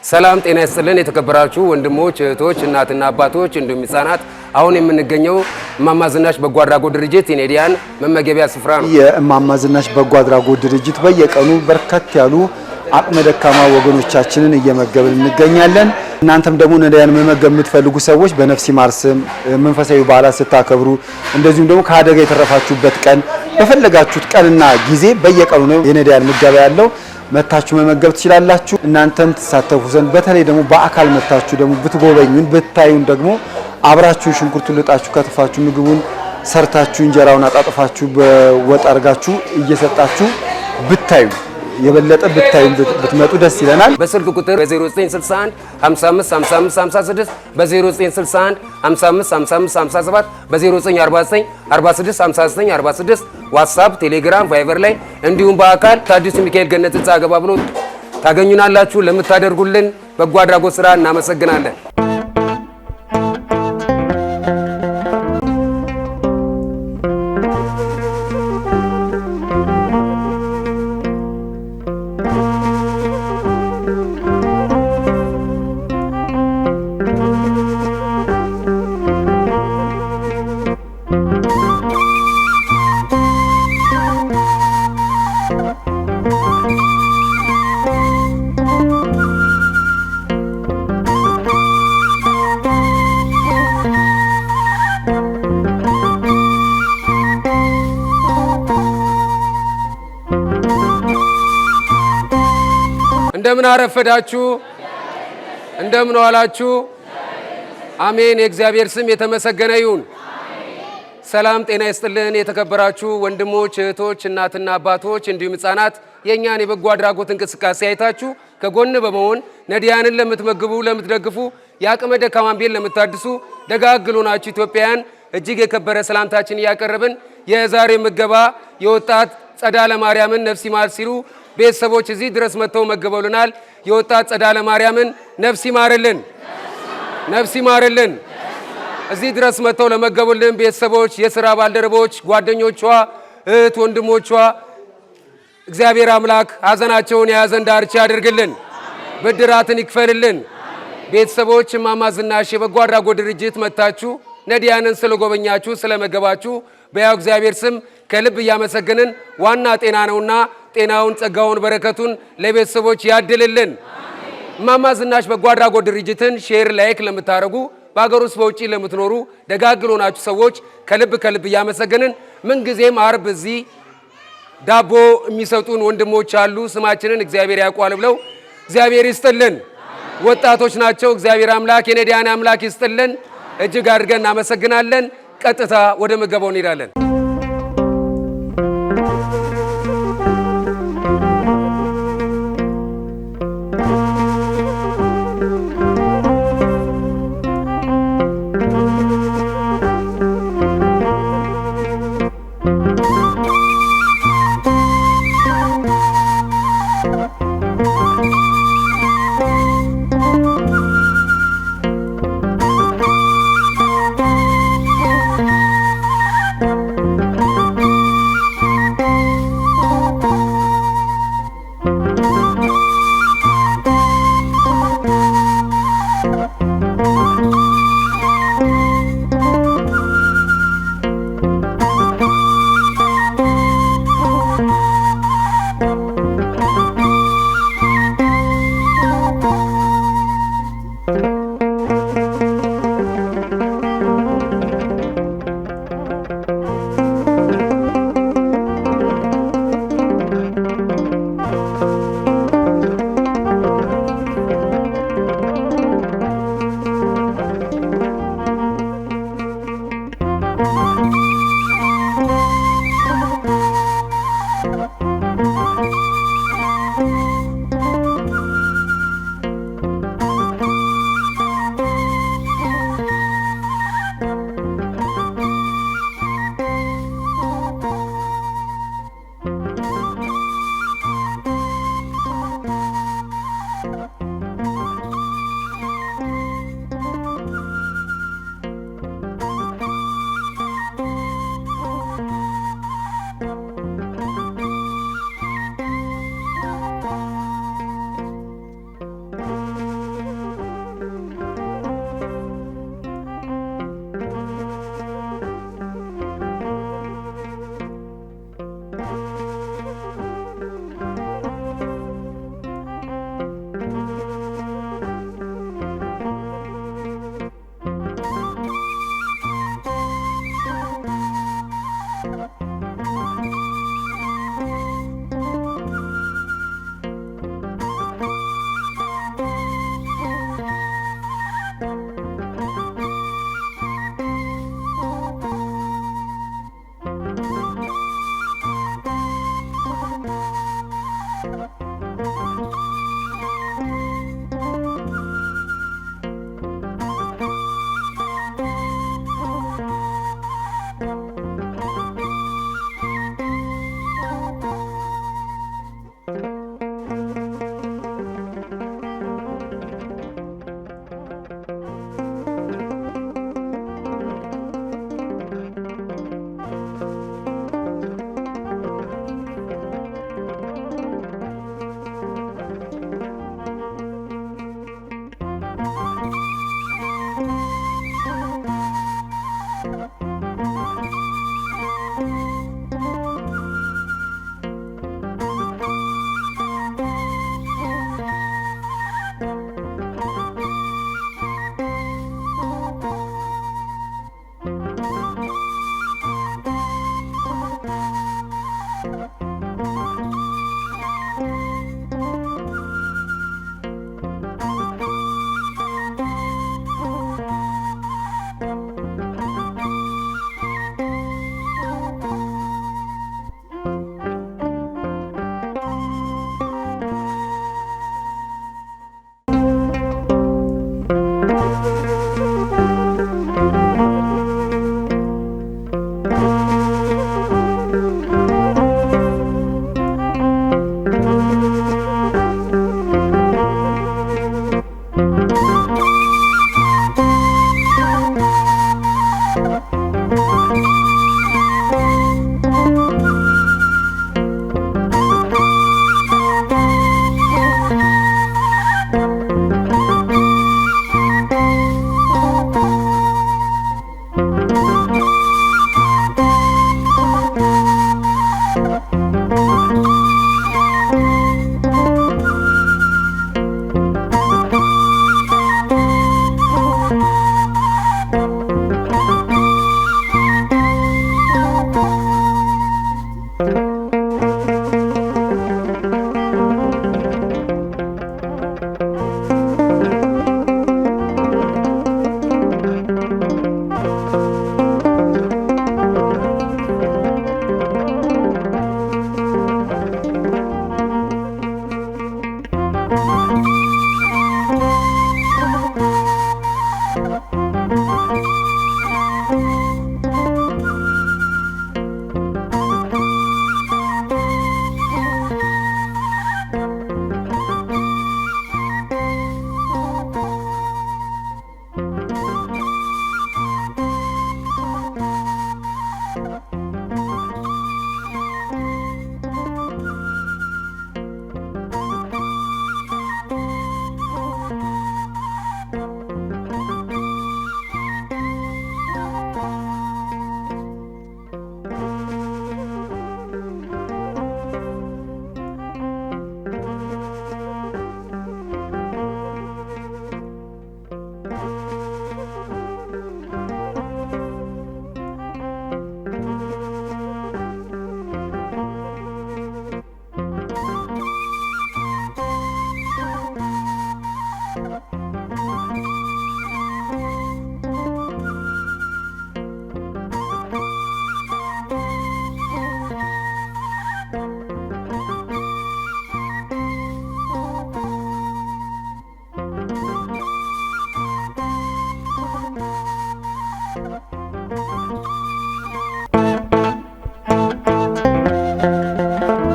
ሰላም ጤና ይስጥልን የተከበራችሁ ወንድሞች እህቶች እናትና አባቶች እንዲሁም ህፃናት አሁን የምንገኘው እማማ ዝናሽ በጎ አድራጎት ድርጅት የኔዲያን መመገቢያ ስፍራ ነው። የእማማ ዝናሽ በጎ አድራጎት ድርጅት በየቀኑ በርከት ያሉ አቅመ ደካማ ወገኖቻችንን እየመገበን እንገኛለን። እናንተም ደግሞ ነዳያን መመገብ የምትፈልጉ ሰዎች በነፍስ ይማር ስም መንፈሳዊ በዓላት ስታከብሩ እንደዚሁም ደግሞ ከአደጋ የተረፋችሁበት ቀን በፈለጋችሁት ቀንና ጊዜ በየቀኑ ነው የነዳያን ምገባ ያለው። መታችሁ መመገብ ትችላላችሁ። እናንተም ተሳተፉ ዘንድ በተለይ ደግሞ በአካል መታችሁ ደግሞ ብትጎበኙን ብታዩን ደግሞ አብራችሁ ሽንኩርቱን ልጣችሁ ከትፋችሁ ምግቡን ሰርታችሁ እንጀራውን አጣጥፋችሁ በወጥ አርጋችሁ እየሰጣችሁ ብታዩ የበለጠ ብታዩ ብትመጡ ደስ ይለናል። በስልክ ቁጥር በ0961 55 55 56 በ0961 55 55 57 በ0949 46 59 46 ዋትስአፕ፣ ቴሌግራም፣ ቫይበር ላይ እንዲሁም በአካል አዲሱ ሚካኤል ገነት ህንጻ ገባ ብሎ ታገኙናላችሁ። ለምታደርጉልን በጎ አድራጎት ስራ እናመሰግናለን። እንደምን አረፈዳችሁ፣ እንደምን ዋላችሁ። አሜን። የእግዚአብሔር ስም የተመሰገነ ይሁን። ሰላም ጤና ይስጥልን። የተከበራችሁ ወንድሞች እህቶች፣ እናትና አባቶች እንዲሁም ህፃናት የኛን የበጎ አድራጎት እንቅስቃሴ አይታችሁ ከጎን በመሆን ነዳያንን ለምትመግቡ ለምትደግፉ የአቅመ ደካማን ቤት ለምታድሱ ደጋግሉ ናችሁ ኢትዮጵያውያን እጅግ የከበረ ሰላምታችን እያቀረብን የዛሬ ምገባ የወጣት ጸዳለ ማርያምን ነፍስ ይማር ሲሉ ቤተሰቦች እዚህ ድረስ መጥተው መገበውልናል። የወጣት ጸዳለ ማርያምን ነፍስ ይማርልን፣ ነፍስ ይማርልን። እዚህ ድረስ መጥተው ለመገቡልን ቤተሰቦች፣ የሥራ ባልደረቦች፣ ጓደኞቿ፣ እህት ወንድሞቿ እግዚአብሔር አምላክ ሐዘናቸውን የያዘን ዳርቻ ያድርግልን፣ ብድራትን ይክፈልልን። ቤተሰቦች እማማ ዝናሽ የበጎ አድራጎት ድርጅት መጥታችሁ ነዳያንን ስለጎበኛችሁ ስለመገባችሁ በያው እግዚአብሔር ስም ከልብ እያመሰገንን ዋና ጤና ነውና ጤናውን ጸጋውን በረከቱን ለቤተሰቦች ያድልልን። እማማ ዝናሽ በጎ አድራጎት ድርጅትን ሼር ላይክ ለምታረጉ በአገር ውስጥ በውጪ ለምትኖሩ ደጋግሎ ናችሁ ሰዎች ከልብ እያመሰገንን ምንጊዜም አርብ እዚህ ዳቦ የሚሰጡን ወንድሞች አሉ። ስማችንን እግዚአብሔር ያውቃል ብለው እግዚአብሔር ይስጥልን። ወጣቶች ናቸው። እግዚአብሔር አምላክ የነዳያን አምላክ ይስጥልን። እጅግ አድርገን እናመሰግናለን። ቀጥታ ወደ ምገባው እንሄዳለን።